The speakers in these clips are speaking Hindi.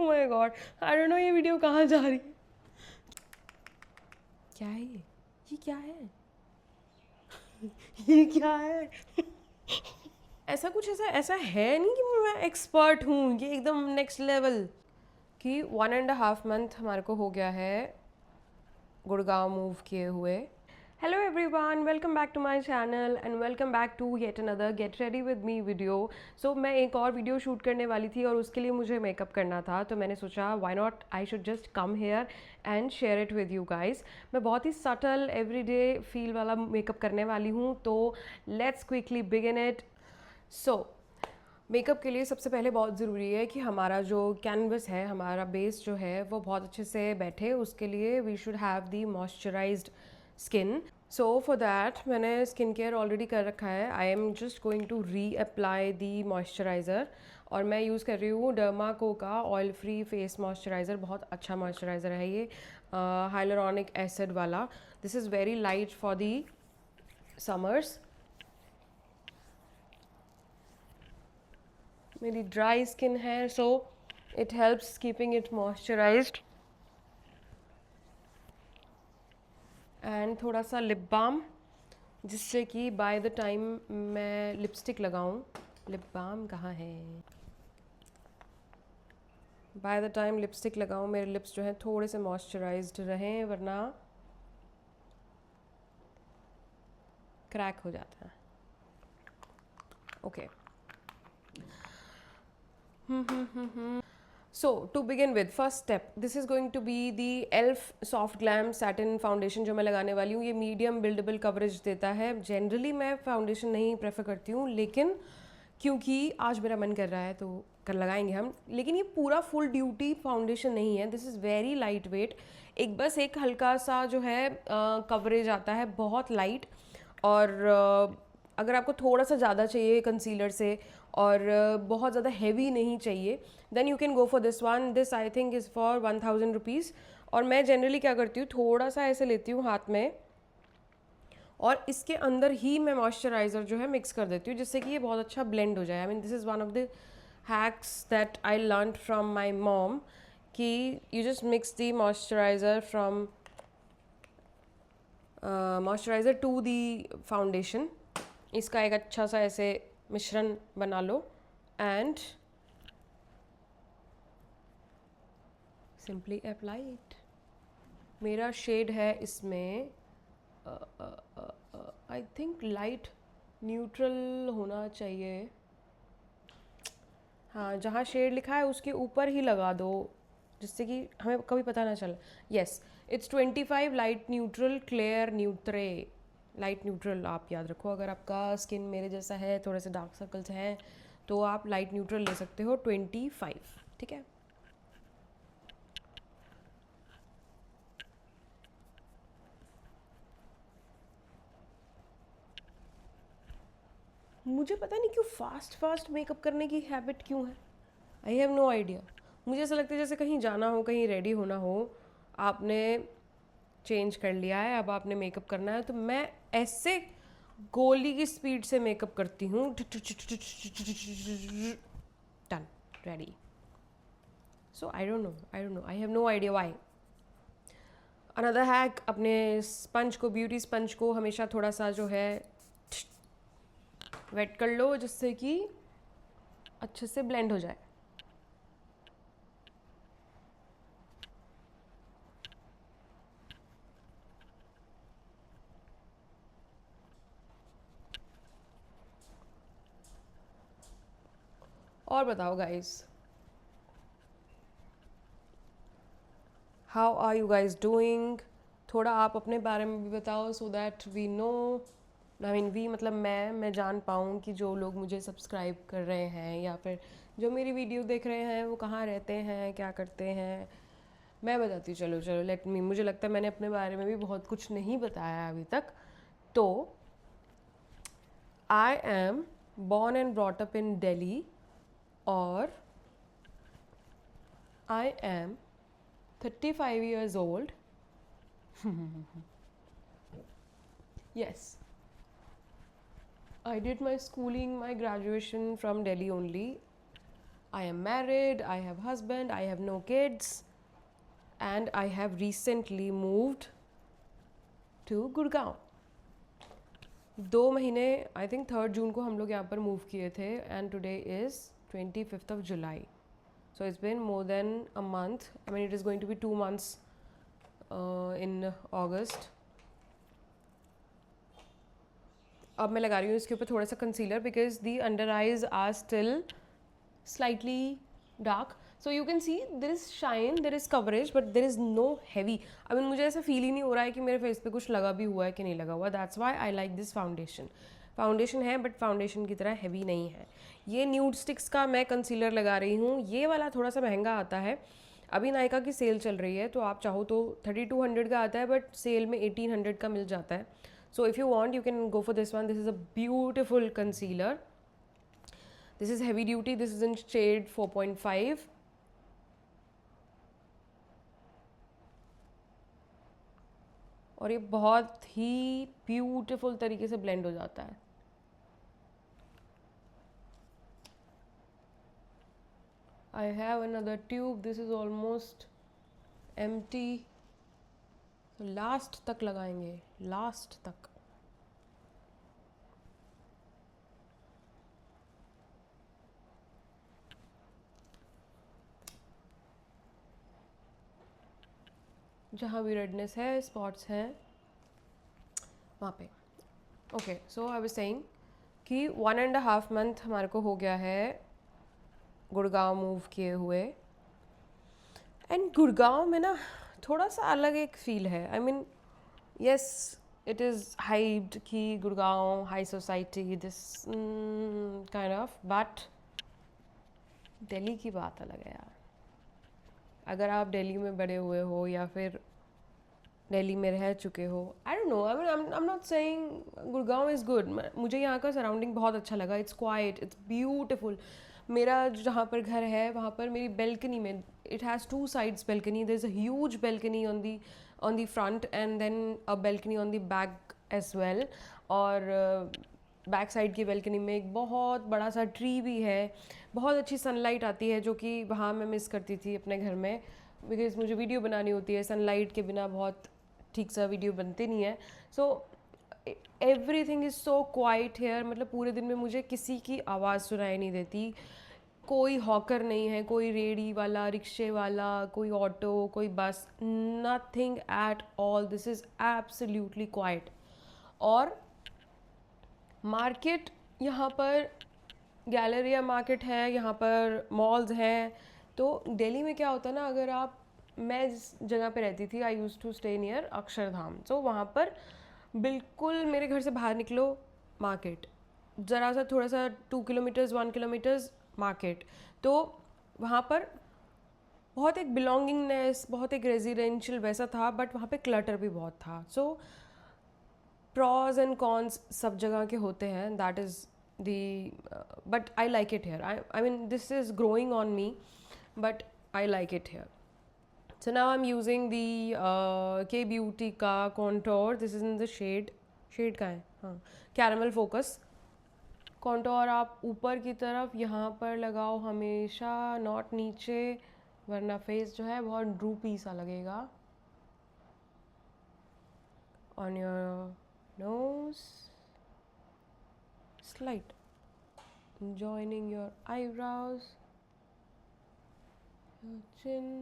Oh my god, I don't know ये वीडियो कहाँ जा रही है। क्या है ये क्या है? ये क्या है? ऐसा कुछ ऐसा है नहीं कि मैं एक्सपर्ट हूँ, ये एकदम नेक्स्ट लेवल। कि 1.5 मंथ हमारे को हो गया है गुड़गांव मूव किए हुए। Hello everyone, welcome back to my channel and welcome back to yet another get ready with me video. So मैं एक और वीडियो शूट करने वाली थी और उसके लिए मुझे मेकअप करना था, तो मैंने सोचा why not I should just come here and share it with you guys. मैं बहुत ही सटल एवरीडे फील वाला मेकअप करने वाली हूँ, तो let's quickly begin it. So makeup के लिए सबसे पहले बहुत ज़रूरी है कि हमारा जो कैनवस है, हमारा बेस जो है वो बहुत अच्छे से बैठे। उसके लिए we should have the moisturised skin. So for that मैंने स्किन केयर ऑलरेडी कर रखा है। I am just going to reapply the moisturiser और मैं यूज़ कर रही हूँ डर्माको का ऑयल फ्री फेस मॉइस्चराइज़र। बहुत अच्छा मॉइस्चराइज़र है ये, हाइलुरोनिक एसिड वाला। This is very light for the summers. मेरी ड्राई स्किन है, so it helps keeping it moisturised. And थोड़ा सा लिप बाम, जिससे कि बाय द टाइम मैं लिपस्टिक लगाऊं, लिप बाम कहाँ है, बाय द टाइम लिपस्टिक लगाऊं मेरे लिप्स जो हैं थोड़े से मॉइस्चराइज्ड रहें, वरना क्रैक हो जाता है। Okay, So to begin with, first step, this is going to be the ELF Soft Glam Satin Foundation जो मैं लगाने वाली हूँ। ये मीडियम बिल्डेबल कवरेज देता है। जनरली मैं फाउंडेशन नहीं प्रेफर करती हूँ, लेकिन क्योंकि आज मेरा मन कर रहा है तो कर लगाएंगे हम। लेकिन ये पूरा फुल ड्यूटी फाउंडेशन नहीं है, this is very light weight. बस एक हल्का सा जो है कवरेज आता है, बहुत लाइट। और अगर आपको थोड़ा सा ज़्यादा चाहिए कंसीलर से और बहुत ज़्यादा हैवी नहीं चाहिए, then you can go for this one. This I think is for 1000 rupees. और मैं जनरली क्या करती हूँ, थोड़ा सा ऐसे लेती हूँ हाथ में और इसके अंदर ही मैं मॉइस्चराइज़र जो है मिक्स कर देती हूँ, जिससे कि ये बहुत अच्छा ब्लेंड हो जाए। I mean this is one of the hacks that I learn from my mom, कि you just mix the moisturizer from moisturizer to the foundation. इसका एक अच्छा सा ऐसे मिश्रण बना लो एंड सिंपली अप्लाई इट। मेरा शेड है इसमें आई थिंक लाइट न्यूट्रल होना चाहिए। हाँ, जहाँ शेड लिखा है उसके ऊपर ही लगा दो, जिससे कि हमें कभी पता ना चले। Yes, it's 25 light neutral clear neutral. Light neutral आप याद रखो, अगर आपका स्किन मेरे जैसा है, थोड़े से डार्क सर्कल्स हैं, तो आप लाइट न्यूट्रल ले सकते हो 25, ठीक है। मुझे पता नहीं क्यों फास्ट फास्ट मेकअप करने की हैबिट क्यों है, आई हैव नो आइडिया। मुझे ऐसा लगता है जैसे कहीं जाना हो, कहीं रेडी होना हो, आपने चेंज कर लिया है, अब आपने मेकअप करना है, तो मैं ऐसे गोली की स्पीड से मेकअप करती हूँ। Done, ready. So I don't know, I have no idea why. Another hack, अपने स्पंज को, ब्यूटी स्पंज को हमेशा थोड़ा सा जो है वेट कर लो, जिससे कि अच्छे से ब्लेंड हो जाए। और बताओ guys, how are you guys doing? थोड़ा आप अपने बारे में भी बताओ, so that we know, I mean we मतलब मैं जान पाऊँ कि जो लोग मुझे सब्सक्राइब कर रहे हैं या फिर जो मेरी वीडियो देख रहे हैं वो कहाँ रहते हैं, क्या करते हैं। मैं बताती हूँ, चलो चलो लेट मी। मुझे लगता है मैंने अपने बारे में भी बहुत कुछ नहीं बताया अभी तक। तो I am born and brought up in Delhi, और I am 35 years old. Yes, I did my schooling, my graduation from Delhi only. I am married, I have husband, I have no kids, and I have recently moved to Gurgaon. 2 महीने आई थिंक 3 जून को हम लोग यहाँ पर मूव किए थे and today is 25th of July. So it's been more than a month. I mean, it is going to be 2 months in August. अब मैं लगा रही हूँ इसके ऊपर थोड़ा सा concealer because the under eyes are still slightly dark. So you can see there is shine, there is coverage, but there is no heavy. I mean मुझे ऐसा फील ही नहीं हो रहा है कि मेरे फेस पे कुछ लगा भी हुआ है कि नहीं लगा हुआ. That's why I like this foundation. Foundation है बट फाउंडेशन की तरह हैवी नहीं है. ये न्यूड स्टिक्स का मैं कंसीलर लगा रही हूँ. ये वाला थोड़ा सा महंगा आता है. अभी नायका की सेल चल रही है तो आप चाहो तो 3200 का आता है बट सेल में 1800 का मिल जाता है. So if you want you can go for this one. This is a beautiful concealer. This is heavy duty. This is in shade 4.5. और ये बहुत ही ब्यूटीफुल तरीके से ब्लेंड हो जाता है. I have another tube. This is almost empty. So last तक लगाएंगे, लास्ट तक. जहाँ भी रेडनेस है, स्पॉट्स हैं, वहाँ पे. Okay, so I was saying कि 1.5 month हमारे को हो गया है गुड़गांव मूव किए हुए. एंड गुड़गांव में ना थोड़ा सा अलग एक फील है. I mean yes it is hyped कि Gurgaon high society this kind of, but Delhi की बात अलग है यार. अगर आप दिल्ली में बड़े हुए हो या फिर दिल्ली में रह चुके हो, आई don't know, I mean I am not saying Gurgaon is good. मुझे यहाँ का सराउंडिंग बहुत अच्छा लगा. It's quite, it's beautiful. मेरा जहाँ पर घर है वहाँ पर मेरी बैल्कनी में, it has 2 sides balcony. There is a huge balcony on the front and then a balcony on the back as well. और बैक साइड की बैल्कनी में एक बहुत बड़ा सा ट्री भी है. बहुत अच्छी सनलाइट आती है जो कि वहाँ मैं मिस करती थी अपने घर में बिकॉज मुझे वीडियो बनानी होती है. सनलाइट के बिना बहुत ठीक सा वीडियो बनते नहीं है. So everything is so quiet here. मतलब पूरे दिन में मुझे किसी की आवाज़ सुनाई नहीं देती. कोई हॉकर नहीं है, कोई रेडी वाला, रिक्शे वाला, कोई ऑटो, कोई बस, nothing at all. This is absolutely quite. और मार्केट यहाँ पर गैलरिया मार्केट है, यहाँ पर मॉल्स हैं. तो दिल्ली में क्या होता है ना, अगर आप, मैं जिस जगह पे रहती थी I use to stay near Akshardham. So वहाँ पर बिल्कुल मेरे घर से बाहर निकलो मार्केट, ज़रा सा थोड़ा सा 2 किलोमीटर्स 1 किलोमीटर्स मार्केट. तो वहाँ पर बहुत एक बिलोंगिंगनेस, बहुत एक रेजिडेंशियल वैसा था बट वहाँ पे क्लटर भी बहुत था. सो प्रॉज एंड कॉन्स सब जगह के होते हैं. That is the, but I like it here. I mean this is growing on me but I like it here. So now I'm using the K Beauty का contour. This is in the shade का है, हाँ, caramel focus. contour आप ऊपर की तरफ यहाँ पर लगाओ हमेशा, नॉट नीचे, वरना फेस जो है बहुत ड्रूपी सा लगेगा. On your nose, slight, joining your eyebrows, your chin.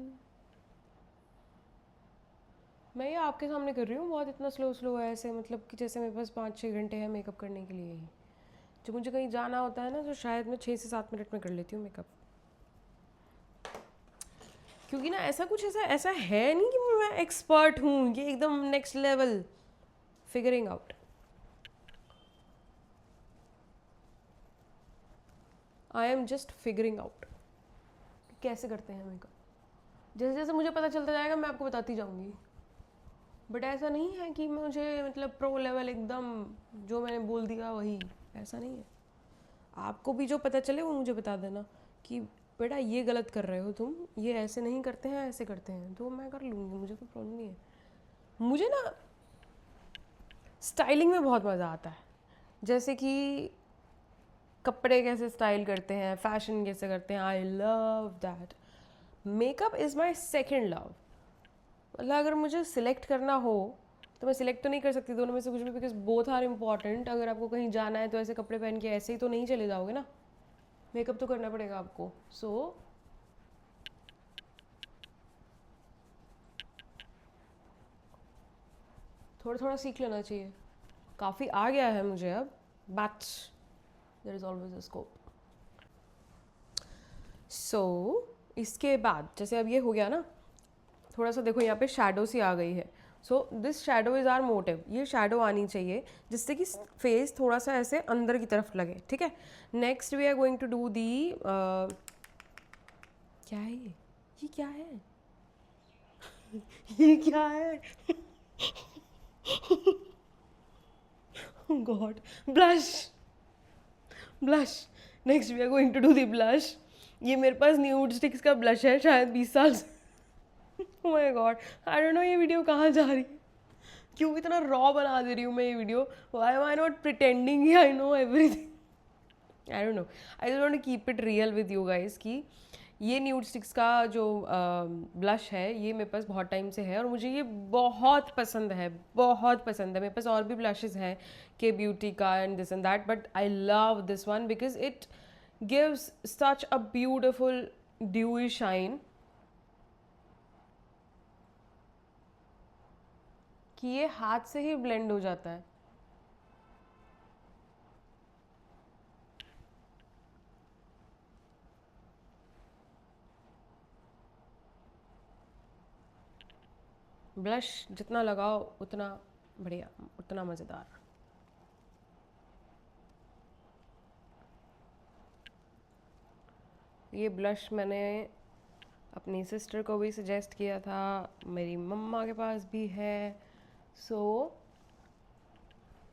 मैं ये आपके सामने कर रही हूँ बहुत इतना स्लो है ऐसे, मतलब कि जैसे मेरे पास 5-6 घंटे हैं मेकअप करने के लिए ही. जब मुझे कहीं जाना होता है ना तो शायद मैं 6 से 7 मिनट में कर लेती हूँ मेकअप. क्योंकि ना ऐसा है नहीं कि मैं एक्सपर्ट हूँ. ये एकदम next level figuring out. I am just figuring out कैसे करते हैं मेकअप. जैसे जैसे मुझे पता चलता जाएगा मैं आपको बताती जाऊँगी. बट ऐसा नहीं है कि मुझे मतलब प्रो लेवल एकदम जो मैंने बोल दिया वही, ऐसा नहीं है. आपको भी जो पता चले वो मुझे बता देना कि बेटा ये गलत कर रहे हो तुम, ये ऐसे नहीं करते हैं, ऐसे करते हैं, तो मैं कर लूँगी. मुझे कोई प्रॉब्लम नहीं है. मुझे ना स्टाइलिंग में बहुत मज़ा आता है. जैसे कि कपड़े कैसे स्टाइल करते हैं, फैशन कैसे करते हैं, I love that. Makeup is my second love. मतलब अगर मुझे सिलेक्ट करना हो तो मैं सिलेक्ट तो नहीं कर सकती दोनों में से कुछ भी, बिकॉज बोथ आर इम्पॉर्टेंट। अगर आपको कहीं जाना है तो ऐसे कपड़े पहन के ऐसे ही तो नहीं चले जाओगे ना, मेकअप तो करना पड़ेगा आपको। सो थोड़ा थोड़ा सीख लेना चाहिए। काफ़ी आ गया है मुझे अब, but there is always a scope. So इसके बाद जैसे अब ये हो गया ना, थोड़ा सा देखो यहाँ पे शैडो सी आ गई है। So this shadow is our motive. ये शैडो आनी चाहिए जिससे कि फेस थोड़ा सा ऐसे अंदर की तरफ लगे, ठीक है। Next we are going to do the क्या है ये क्या है ये क्या है God, blush. Blush, next we are going to do the blush. ये मेरे पास न्यूड स्टिक्स का ब्लश है शायद 20 साल से। Oh my God, I don't know ये वीडियो कहाँ जा रही है, क्यों इतना रॉ बना दे रही हूँ मैं ये video. Why am I not pretending I know everything, I don't know. I just want to keep it real with you guys कि ये न्यूड स्टिक्स का जो ब्लश है ये मेरे पास बहुत टाइम से है और मुझे ये बहुत पसंद है, बहुत पसंद है। मेरे पास और भी ब्लशेस हैं के ब्यूटी का and this and that, but I love this one because it gives such a beautiful dewy shine कि ये हाथ से ही ब्लेंड हो जाता है। ब्लश जितना लगाओ उतना बढ़िया, उतना मज़ेदार। ये ब्लश मैंने अपनी सिस्टर को भी सजेस्ट किया था, मेरी मम्मा के पास भी है। So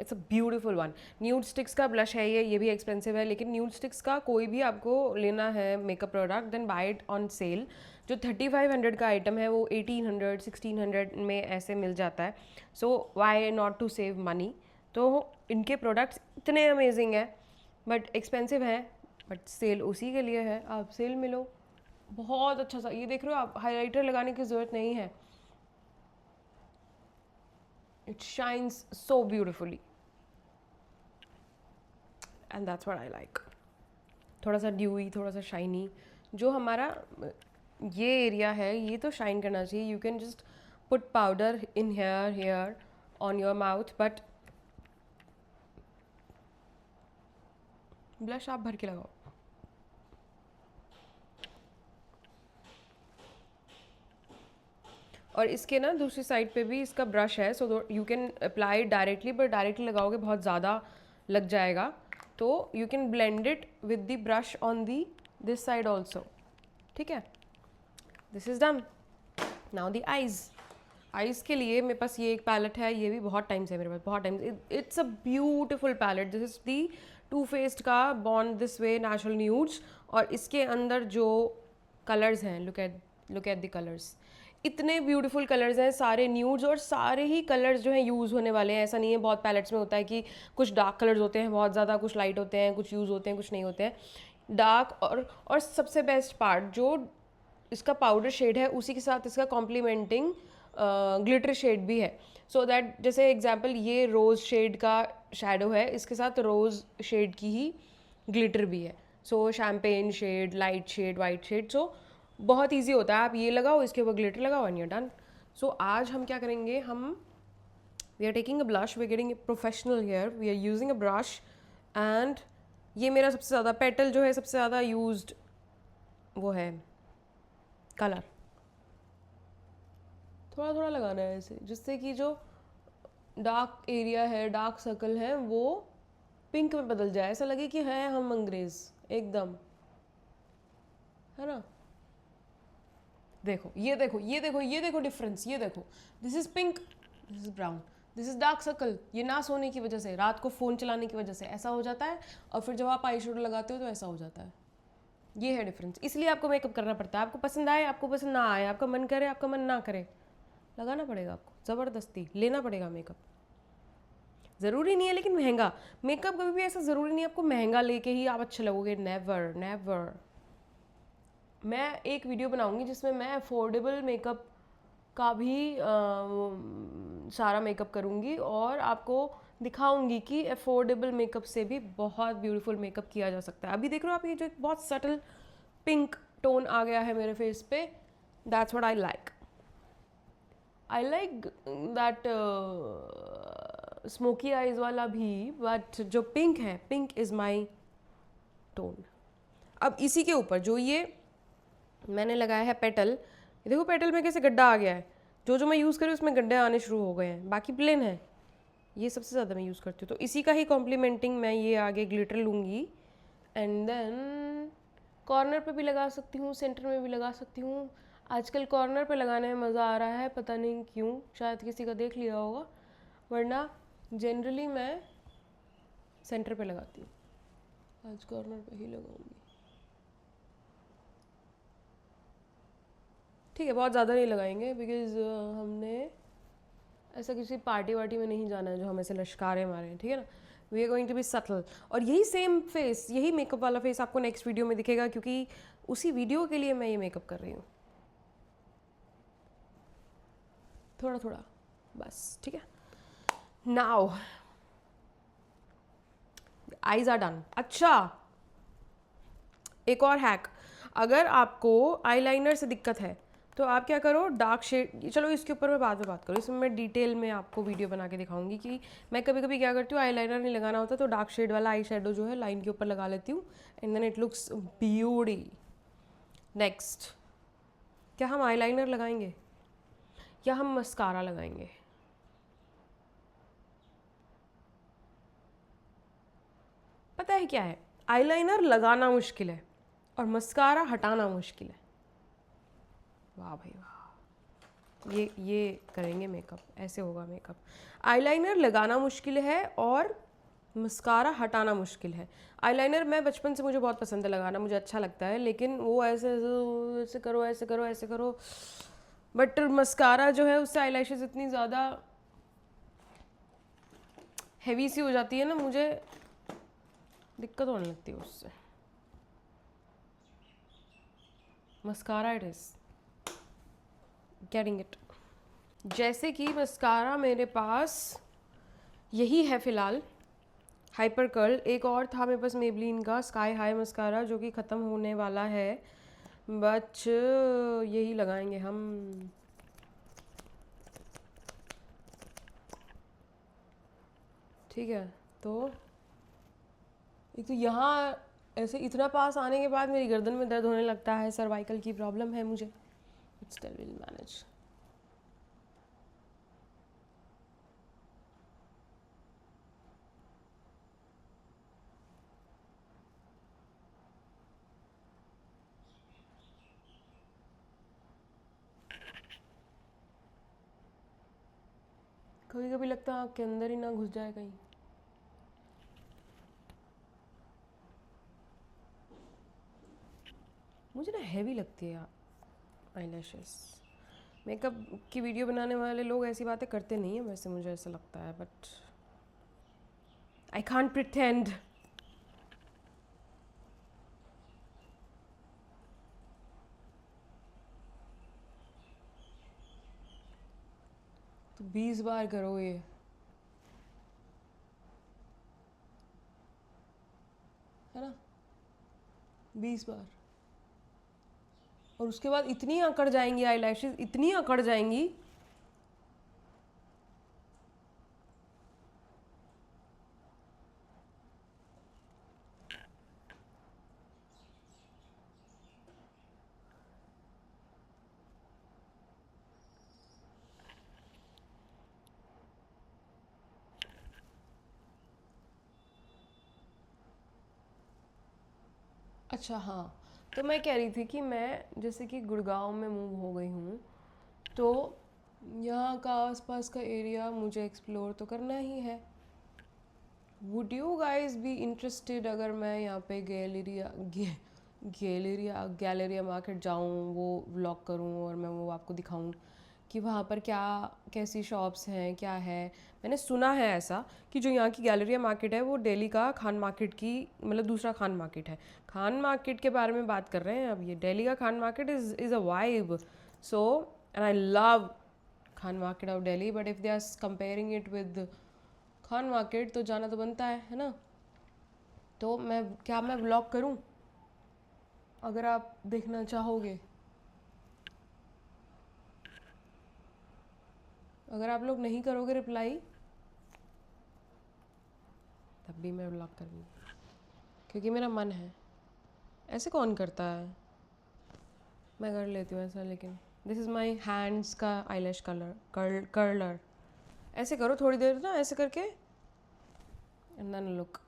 it's a beautiful one. Nude sticks का ब्लश है ये भी एक्सपेंसिव है, लेकिन न्यूड स्टिक्स का कोई भी आपको लेना है makeup product then buy it on sale. जो 3500 का आइटम है वो 1800 1600 में ऐसे मिल जाता है। So why not to save money. तो इनके प्रोडक्ट्स इतने अमेजिंग हैं बट एक्सपेंसिव हैं, बट सेल उसी के लिए है, आप सेल मिलो। बहुत अच्छा सा ये देख रहे हो आप, हाइलाइटर लगाने की ज़रूरत नहीं है, it shines so beautifully and that's what I like. थोड़ा सा ड्यूई, थोड़ा सा शाइनी। जो हमारा ये एरिया है ये तो शाइन करना चाहिए। You can just put powder in here on your mouth, but blush आप भर के लगाओ। और इसके ना दूसरी साइड पे भी इसका ब्रश है, so you can apply directly, पर डायरेक्टली लगाओगे बहुत ज़्यादा लग जाएगा। तो you can blend it with the brush on the this side also, ठीक है। This is done. Now the eyes. Eyes के लिए मेरे पास ये एक पैलेट है, ये भी बहुत टाइम से है मेरे पास, बहुत टाइम से। It's a beautiful palette. This is the Too Faced का बॉन्ड दिस वे नेचुरल न्यूड्स। और इसके अंदर जो कलर्स हैं, लुक एट द कलर्स, इतने ब्यूटीफुल कलर्स हैं, सारे न्यूड्स, और सारे ही कलर्स जो हैं यूज़ होने वाले हैं। ऐसा नहीं है, बहुत पैलेट्स में होता है कि कुछ डार्क कलर्स होते हैं बहुत ज़्यादा, कुछ लाइट होते हैं, कुछ यूज़ होते हैं, कुछ नहीं होते हैं। डार्क और सबसे बेस्ट पार्ट जो इसका पाउडर शेड है उसी के साथ इसका कॉम्प्लीमेंटिंग ग्लिटर शेड भी है। सो दैट जैसे एग्जांपल ये रोज़ शेड का शैडो है, इसके साथ रोज़ शेड की ही ग्लिटर भी है। So champagne shade, light shade, white shade. So बहुत इजी होता है, आप ये लगाओ, इसके ऊपर ग्लिटर लगाओ एंड यू डन। सो आज हम क्या करेंगे, हम we are taking a blush, we are getting professional here, we are using a brush and ये मेरा सबसे ज़्यादा पेटल जो है सबसे ज़्यादा यूज्ड वो है कलर। थोड़ा थोड़ा लगाना है ऐसे, जिससे कि जो डार्क एरिया है, डार्क सर्कल है, वो पिंक में बदल जाए, ऐसा लगे कि है हम अंग्रेज एकदम, है ना। देखो ये देखो ये देखो ये देखो डिफरेंस, ये देखो, this is pink, this is brown, this is dark circle. ये ना सोने की वजह से, रात को फ़ोन चलाने की वजह से ऐसा हो जाता है, और फिर जब आप आई शेडो लगाते हो तो ऐसा हो जाता है। ये है डिफरेंस। इसलिए आपको मेकअप करना पड़ता है, आपको पसंद आए, आपको पसंद ना आए, आपका मन करे, आपका मन ना करे, लगाना पड़ेगा आपको, ज़बरदस्ती लेना पड़ेगा मेकअप। ज़रूरी नहीं है लेकिन महंगा। मेकअप कभी भी ऐसा ज़रूरी नहीं है आपको महंगा लेके ही आप अच्छे लगोगे, नेवर नेवर। मैं एक वीडियो बनाऊंगी जिसमें मैं अफोर्डेबल मेकअप का भी सारा मेकअप करूंगी और आपको दिखाऊंगी कि अफोर्डेबल मेकअप से भी बहुत ब्यूटीफुल मेकअप किया जा सकता है। अभी देख रहे हो आप, ये जो एक बहुत सटल पिंक टोन आ गया है मेरे फेस पे, that's what I like. I like that smoky eyes वाला भी, बट जो पिंक है, पिंक इज़ माई टोन। अब इसी के ऊपर जो ये मैंने लगाया है पेटल, ये देखो पेटल में कैसे गड्ढा आ गया है। जो जो मैं यूज़ करी उसमें गड्ढे आने शुरू हो गए हैं, बाकी प्लेन है। ये सबसे ज़्यादा मैं यूज़ करती हूँ, तो इसी का ही कॉम्प्लीमेंटिंग मैं ये आगे ग्लिटर लूँगी एंड देन कॉर्नर पे भी लगा सकती हूँ, सेंटर में भी लगा सकती हूँ। आजकल कॉर्नर पे लगाने में मज़ा आ रहा है, पता नहीं क्यों, शायद किसी का देख लिया होगा, वरना जनरली मैं सेंटर पे लगाती हूँ। आज कॉर्नर पे ही लगाऊंगी। ठीक है, बहुत ज़्यादा नहीं लगाएंगे बिकॉज हमने ऐसा किसी पार्टी वार्टी में नहीं जाना है जो हम ऐसे लश्कारे मारे हैं, ठीक है ना। We are going to be subtle. और यही सेम फेस, यही मेकअप वाला फेस आपको नेक्स्ट वीडियो में दिखेगा, क्योंकि उसी वीडियो के लिए मैं ये मेकअप कर रही हूँ। थोड़ा थोड़ा बस, ठीक है। Now eyes are done. अच्छा, एक और हैक, अगर आपको आईलाइनर से दिक्कत है तो आप क्या करो, डार्क शेड, चलो इसके ऊपर मैं बाद में बात करूँ, इसमें मैं डिटेल में आपको वीडियो बना के दिखाऊंगी कि मैं कभी कभी क्या करती हूँ, आईलाइनर नहीं लगाना होता तो डार्क शेड वाला आई शेडो जो है लाइन के ऊपर लगा लेती हूँ and then it looks beauty. Next, क्या हम आईलाइनर लगाएंगे या हम मस्कारा लगाएंगे? पता है क्या है, आईलाइनर लगाना मुश्किल है और मस्कारा हटाना मुश्किल है। वाह भाई वाह, ये करेंगे मेकअप, ऐसे होगा मेकअप। आईलाइनर लगाना मुश्किल है और मस्कारा हटाना मुश्किल है। आईलाइनर मैं बचपन से मुझे बहुत पसंद है लगाना, मुझे अच्छा लगता है, लेकिन वो ऐसे ऐसे करो, ऐसे करो, ऐसे करो, बट मस्कारा जो है उससे आईलैशेस इतनी ज़्यादा हैवी सी हो जाती है ना, मुझे दिक्कत होने लगती है उससे। Mascara it is getting it. जैसे कि मस्कारा मेरे पास यही है फ़िलहाल, हाइपर कर्ल। एक और था मेरे पास मेबलिन का स्काई हाई मस्कारा जो कि ख़त्म होने वाला है, बट यही लगाएंगे हम। ठीक है, तो एक तो यहाँ ऐसे इतना पास आने के बाद मेरी गर्दन में दर्द होने लगता है, सर्वाइकल की प्रॉब्लम है मुझे, स्टिल विल मैनेज। कभी कभी लगता है आँख के अंदर ही ना घुस जाए कहीं। मुझे ना हैवी लगती है आईलैशेस। मेकअप की वीडियो बनाने वाले लोग ऐसी बातें करते नहीं हैं वैसे, मुझे ऐसा लगता है, बट आई कांट प्रिटेंड। तो 20 बार करो ये, है ना, 20 बार। और उसके बाद इतनी अकड़ जाएंगी आईलैशेस, इतनी अकड़ जाएंगी। अच्छा हाँ, तो मैं कह रही थी कि मैं जैसे कि गुड़गांव में मूव हो गई हूँ, तो यहाँ का आसपास का एरिया मुझे एक्सप्लोर तो करना ही है। Would you guys be interested अगर मैं यहाँ पे गैलेरिया मार्केट जाऊँ, वो व्लॉग करूँ और मैं वो आपको दिखाऊँ कि वहाँ पर क्या कैसी शॉप्स हैं, क्या है। मैंने सुना है ऐसा कि जो यहाँ की गैलरिया मार्केट है वो दिल्ली का खान मार्केट की मतलब दूसरा खान मार्केट है। खान मार्केट के बारे में बात कर रहे हैं अब, ये दिल्ली का Khan Market is a vibe. So and I love Khan Market of Delhi, but if they are comparing it with Khan Market तो जाना तो बनता है ना। तो मैं ब्लॉग करूँ अगर आप देखना चाहोगे? अगर आप लोग नहीं करोगे रिप्लाई तब भी मैं ब्लॉग करूँगी, क्योंकि मेरा मन है। ऐसे कौन करता है? मैं कर लेती हूँ ऐसा, लेकिन दिस इज़ माई हैंड्स का आईलैश कर्लर। ऐसे करो थोड़ी देर ना, ऐसे करके, and then look.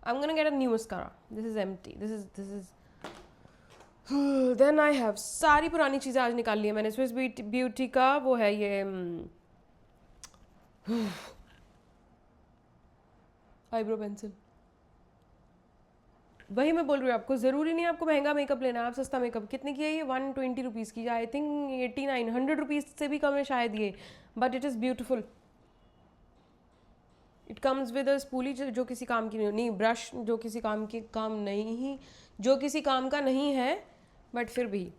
I am gonna get a new mascara, this is empty, this is then I have सारी पुरानी चीज़ें आज निकाल ली है मैंने। स्विस ब्यूटी का वो है ये आईब्रो पेंसिल। वही मैं बोल रही हूँ आपको, ज़रूरी नहीं आपको महंगा मेकअप लेना है, आप सस्ता मेकअप। कितने की है ये? 120 रुपीज़ की, आई थिंक 89-100 रुपीज़ से भी कम है शायद ये, but it is beautiful. It comes with a spoolie जो किसी काम की नहीं, ब्रश जो किसी काम नहीं, जो किसी काम का नहीं है, बट फिर भी।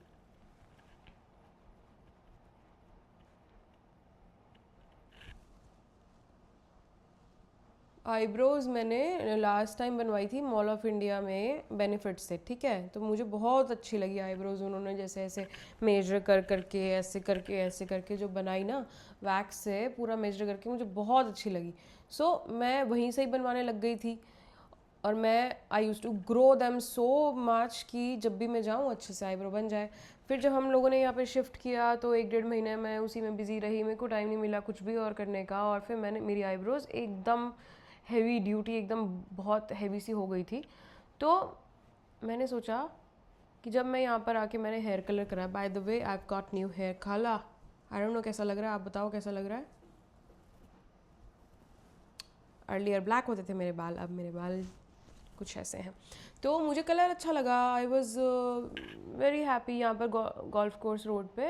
आईब्रोज़ मैंने लास्ट टाइम बनवाई थी मॉल ऑफ इंडिया में बेनिफिट से, ठीक है। तो मुझे बहुत अच्छी लगी आईब्रोज़, उन्होंने जैसे ऐसे मेजर करके ऐसे करके जो बनाई ना, वैक्स से पूरा मेजर करके, मुझे बहुत अच्छी लगी। सो मैं वहीं से ही बनवाने लग गई थी, और मैं I use to grow them so much कि जब भी मैं जाऊँ अच्छे से आईब्रो बन जाए। फिर जब हम लोगों ने यहाँ पे शिफ्ट किया तो 1-1.5 महीने मैं उसी में बिज़ी रही, मेरे को टाइम नहीं मिला कुछ भी और करने का। और फिर मेरी आईब्रोज़ एकदम हैवी ड्यूटी, एकदम बहुत हैवी सी हो गई थी। तो मैंने सोचा कि जब मैं यहाँ पर आके मैंने हेयर कलर करा, by the way I have got new hair colour, I don't know कैसा लग रहा है, आप बताओ कैसा लग रहा है। अर्लियर ब्लैक होते थे मेरे बाल, अब मेरे बाल कुछ ऐसे हैं। तो मुझे कलर अच्छा लगा, आई वॉज वेरी हैप्पी। यहाँ पर गोल्फ कोर्स रोड पे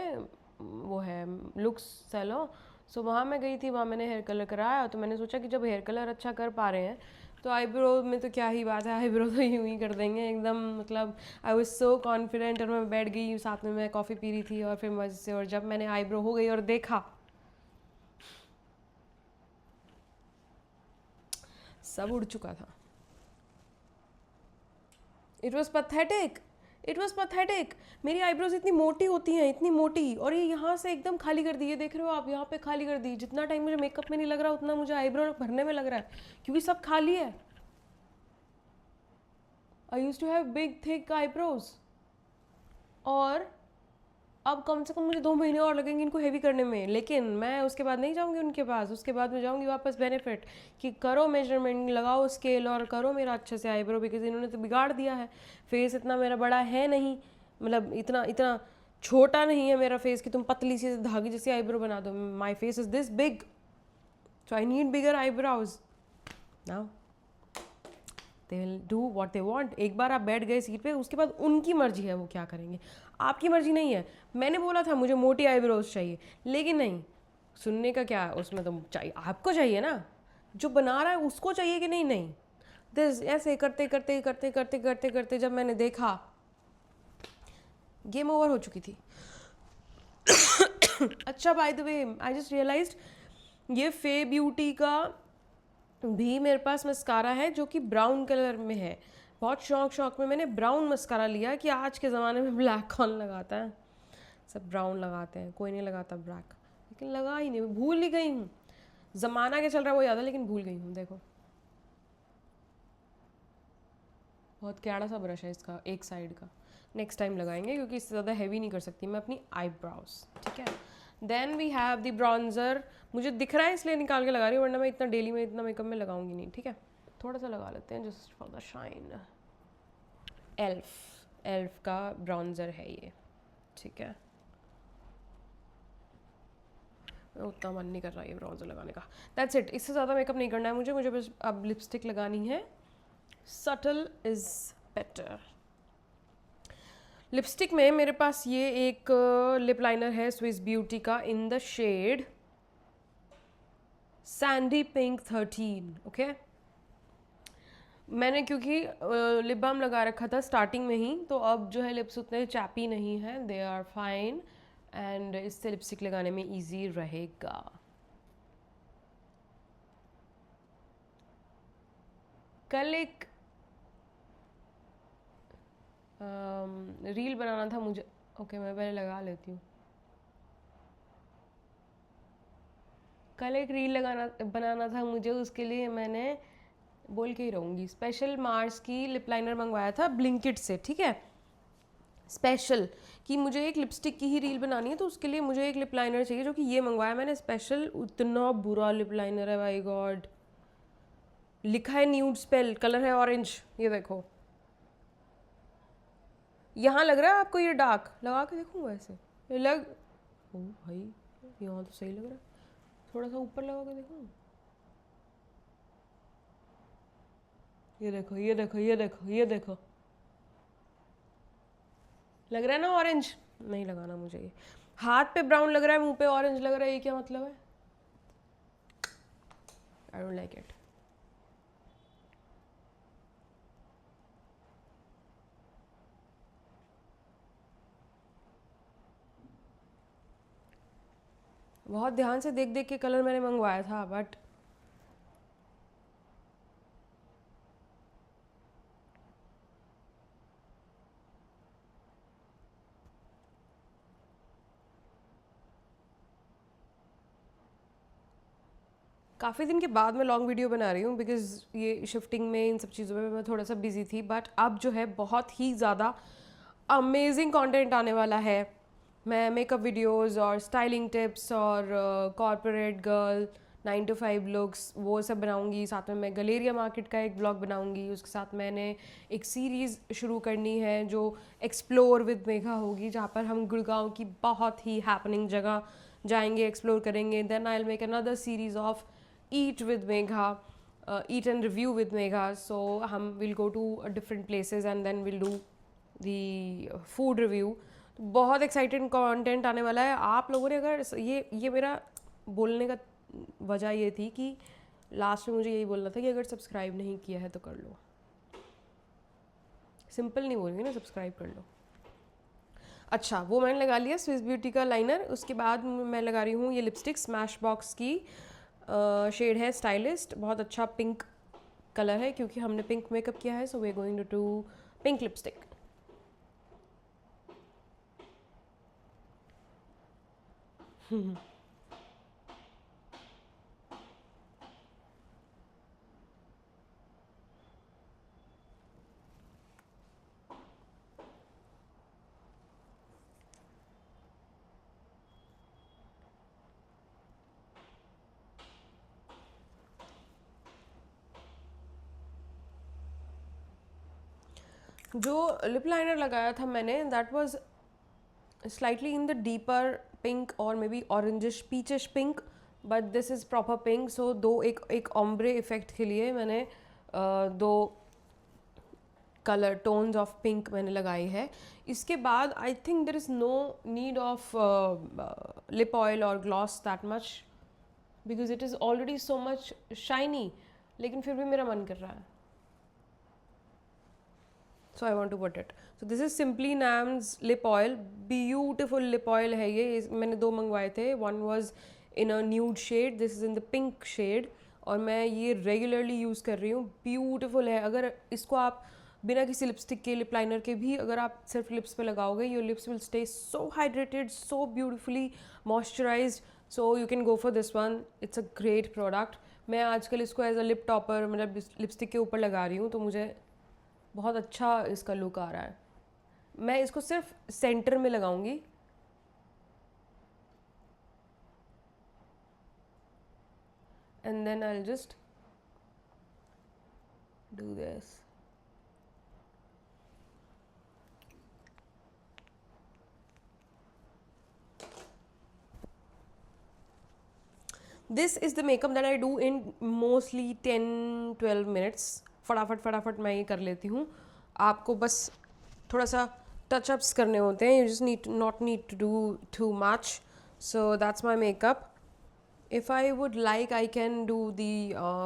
वो है लुक्स सैलो, सो वहाँ मैं गई थी, वहाँ मैंने हेयर कलर कराया। तो मैंने सोचा कि जब हेयर कलर अच्छा कर पा रहे हैं तो आईब्रो में तो क्या ही बात है, आईब्रो तो यूँ ही कर देंगे एकदम, मतलब आई वॉज सो कॉन्फिडेंट। और मैं बैठ गई, साथ में मैं कॉफ़ी पी रही थी और फिर मज़े से, और जब मैंने आईब्रो हो गई और देखा, सब उड़ चुका था। It was pathetic, it was pathetic. मेरी आईब्रोज इतनी मोटी होती हैं, इतनी मोटी, और ये यहाँ से एकदम खाली कर दी, ये देख रहे हो आप, यहाँ पे खाली कर दी। जितना टाइम मुझे मेकअप में नहीं लग रहा उतना मुझे आईब्रो भरने में लग रहा है, क्योंकि सब खाली है। I use to have big thick eyebrows, और अब कम से कम मुझे 2 महीने और लगेंगे इनको हेवी करने में। लेकिन मैं उसके बाद नहीं जाऊंगी उनके पास, उसके बाद मैं जाऊंगी वापस बेनिफिट कि करो मेजरमेंट, लगाओ स्केल और करो मेरा अच्छे से आईब्रो, बिकॉज इन्होंने तो बिगाड़ दिया है। फेस इतना मेरा बड़ा है नहीं, मतलब इतना इतना छोटा नहीं है मेरा फेस कि तुम पतली सी धागे जैसी आईब्रो बना दो। My face is this big, so I need bigger eyebrows now. They will do what they want. एक बार आप बैठ गए सीट पे, उसके बाद उनकी मर्जी है वो क्या करेंगे, आपकी मर्जी नहीं है। मैंने बोला था मुझे मोटी आईब्रोज चाहिए, लेकिन नहीं, सुनने का क्या है उसमें, तो चाहिए आपको चाहिए ना, जो बना रहा है उसको चाहिए कि नहीं। नहीं, दिस ऐसे करते करते करते करते करते करते जब मैंने देखा, गेम ओवर हो चुकी थी। अच्छा, by the way I just realised, ये फे ब्यूटी का भी मेरे पास मस्कारा है जो कि ब्राउन कलर में है। बहुत शौक में मैंने ब्राउन मस्कारा लिया कि आज के ज़माने में ब्लैक कौन लगाता है, सब ब्राउन लगाते हैं, कोई नहीं लगाता ब्लैक। लेकिन लगा ही नहीं, भूल ही गई हूँ। ज़माना क्या चल रहा है वो याद है, लेकिन भूल गई हूँ। देखो बहुत कैड़ा सा ब्रश है इसका, एक साइड का। नेक्स्ट टाइम लगाएंगे, क्योंकि इससे ज़्यादा हैवी नहीं कर सकती मैं अपनी आईब्राउज, ठीक है। Then we have the bronzer, मुझे दिख रहा है इसलिए निकाल के लगा रही हूँ, वरना मैं इतना डेली में इतना मेकअप में लगाऊंगी नहीं, ठीक है। थोड़ा सा लगा लेते हैं just for the shine. Elf का ब्रॉन्जर है ये, ठीक है। उतना मन नहीं कर रहा ये ब्रॉन्जर लगाने का, दैट्स इट। इससे ज़्यादा मेकअप नहीं करना है मुझे बस अब लिपस्टिक लगानी है। Subtle is better. लिपस्टिक में मेरे पास ये एक लिप लाइनर है स्विस ब्यूटी का in the shade sandy pink 13। Okay, मैंने क्योंकि लिप बाम लगा रखा था स्टार्टिंग में ही, तो अब जो है लिप्स उतने चैपी नहीं है, दे आर फाइन, एंड इससे लिपस्टिक लगाने में इजी रहेगा। कल एक रील बनाना था मुझे। ओके, मैं पहले लगा लेती हूँ। कल एक रील बनाना था मुझे, उसके लिए मैंने बोल के ही रहूँगी, स्पेशल मार्स की लिप लाइनर मंगवाया था ब्लिंकिट से, ठीक है, स्पेशल कि मुझे एक लिपस्टिक की ही रील बनानी है, तो उसके लिए मुझे एक लिप लाइनर चाहिए, जो कि ये मंगवाया मैंने स्पेशल। उतना बुरा लिप लाइनर है भाई गॉड, लिखा है न्यूड स्पेल, कलर है ऑरेंज, ये देखो यहाँ लग रहा है आपको ये डार्क, लगा के देखूँ वैसे ये ओ भाई यहाँ तो सही लग रहा है, थोड़ा सा ऊपर लगा के देखूँ, ये देखो ये देखो ये देखो ये देखो, लग रहा है ना ऑरेंज। नहीं लगाना मुझे ये, हाथ पे ब्राउन लग रहा है, मुंह पे ऑरेंज लग रहा है, ये क्या मतलब है? I don't like it. बहुत ध्यान से देख देख के कलर मैंने मंगवाया था, बट काफ़ी दिन के बाद मैं लॉन्ग वीडियो बना रही हूँ, बिकॉज ये शिफ्टिंग में इन सब चीज़ों में मैं थोड़ा सा बिजी थी, बट अब जो है बहुत ही ज़्यादा अमेजिंग कंटेंट आने वाला है। मैं मेकअप वीडियोस और स्टाइलिंग टिप्स और कॉर्पोरेट गर्ल 9 to 5 लुक्स वो सब बनाऊंगी, साथ में मैं गलेरिया मार्केट का एक ब्लॉग बनाऊंगी, उसके साथ मैंने एक सीरीज़ शुरू करनी है जो एक्सप्लोर विद मेघा होगी, जहाँ पर हम गुड़गांव की बहुत ही हैपनिंग जगह जाएंगे, एक्सप्लोर करेंगे। Then I will make another series of eat with Megha, eat and review with Megha. So हम will go to different places and then we'll do the food review. तो बहुत एक्साइटेड कंटेंट आने वाला है। आप लोगों ने अगर ये मेरा बोलने का वजह ये थी कि लास्ट में मुझे यही बोलना था कि अगर सब्सक्राइब नहीं किया है तो कर लो। सिंपल नहीं बोलेंगे ना, सब्सक्राइब कर लो। अच्छा, वो मैंने लगा लिया स्विस ब्यूटी का लाइनर। उसके बाद मैं लगा रही हूँ ये लिपस्टिक स्मैश बॉक्स की, शेड है स्टाइलिस्ट, बहुत अच्छा पिंक कलर है क्योंकि हमने पिंक मेकअप किया है, so we are going to do pink lipstick. जो लिप लाइनर लगाया था मैंने, that was slightly in the deeper pink और maybe orangish peachish pink, but this is proper pink. So दो एक ऑम्ब्रे इफेक्ट के लिए मैंने दो कलर टोन्स ऑफ पिंक मैंने लगाई है। इसके बाद I think there is no need of lip oil और gloss that much, because it is already so much shiny, लेकिन फिर भी मेरा मन कर रहा है, so I want to put it. So this is Simply Nam's lip oil, beautiful lip oil है ये। मैंने दो मंगवाए थे, one was in a nude shade, this is in the pink shade, और मैं ये रेगुलरली यूज़ कर रही हूँ। ब्यूटीफुल है। अगर इसको आप बिना किसी लिपस्टिक के, लिप लाइनर के भी अगर आप सिर्फ लिप्स पे लगाओगे, your lips will stay so hydrated, so beautifully moisturised, so you can go for this one. It's a great product. मैं आजकल इसको एज अ लिप टॉपर मतलब लिपस्टिक के ऊपर लगा रही हूँ, तो मुझे बहुत अच्छा इसका लुक आ रहा है। मैं इसको सिर्फ सेंटर में लगाऊंगी, and then I will just do this. This is the makeup that I do in mostly 10-12 minutes. फटाफट फटाफट मैं ये कर लेती हूँ। आपको बस थोड़ा सा touch-ups करने होते हैं. You just not need to do too much. So that's my makeup. If I would like, I can do the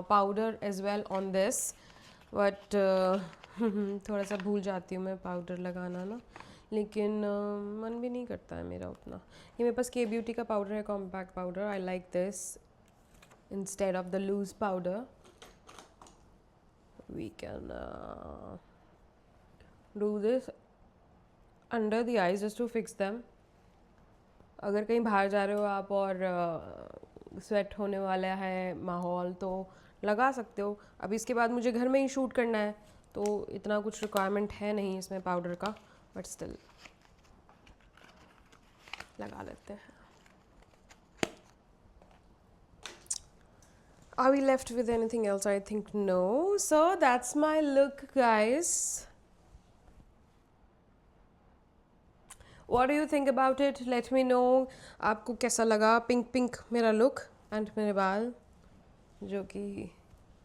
powder as well on this, but थोड़ा सा भूल जाती हूँ मैं पाउडर लगाना ना, लेकिन मन भी नहीं करता है मेरा उतना. ये मेरे पास के ब्यूटी का पाउडर है, compact powder. I like this instead of the loose powder. We can do this under the eyes just to fix them. अगर कहीं बाहर जा रहे हो आप और स्वेट होने वाला है माहौल तो लगा सकते हो. अब इसके बाद मुझे घर में ही शूट करना है तो इतना कुछ रिक्वायरमेंट है नहीं इसमें पाउडर का, बट स्टिल लगा लेते हैं. Are we left with anything else? I think no. So that's my look, guys. What do you think about it? Let me know. आपको कैसा लगा पिंक पिंक मेरा लुक एंड मेरे बाल जो कि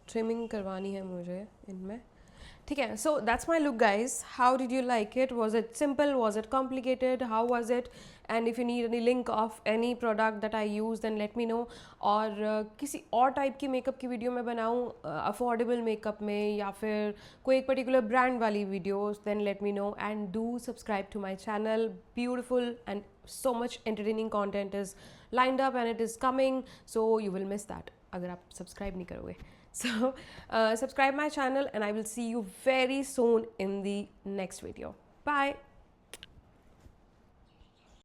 ट्रिमिंग करवानी है मुझे इनमें. ठीक है, so that's my look, guys. How did you like it? Was it simple? Was it complicated? How was it? And if you need any link of any product that I use, then let me know. और किसी और टाइप की मेकअप की वीडियो मैं बनाऊँ अफोर्डेबल मेकअप में या फिर कोई एक पर्टिकुलर ब्रांड वाली videos, then let me know and do subscribe to my channel. Beautiful and so much entertaining content is lined up and it is coming, so you will miss that अगर आप सब्सक्राइब नहीं करोगे. So subscribe my channel and I will see you very soon in the next video. Bye.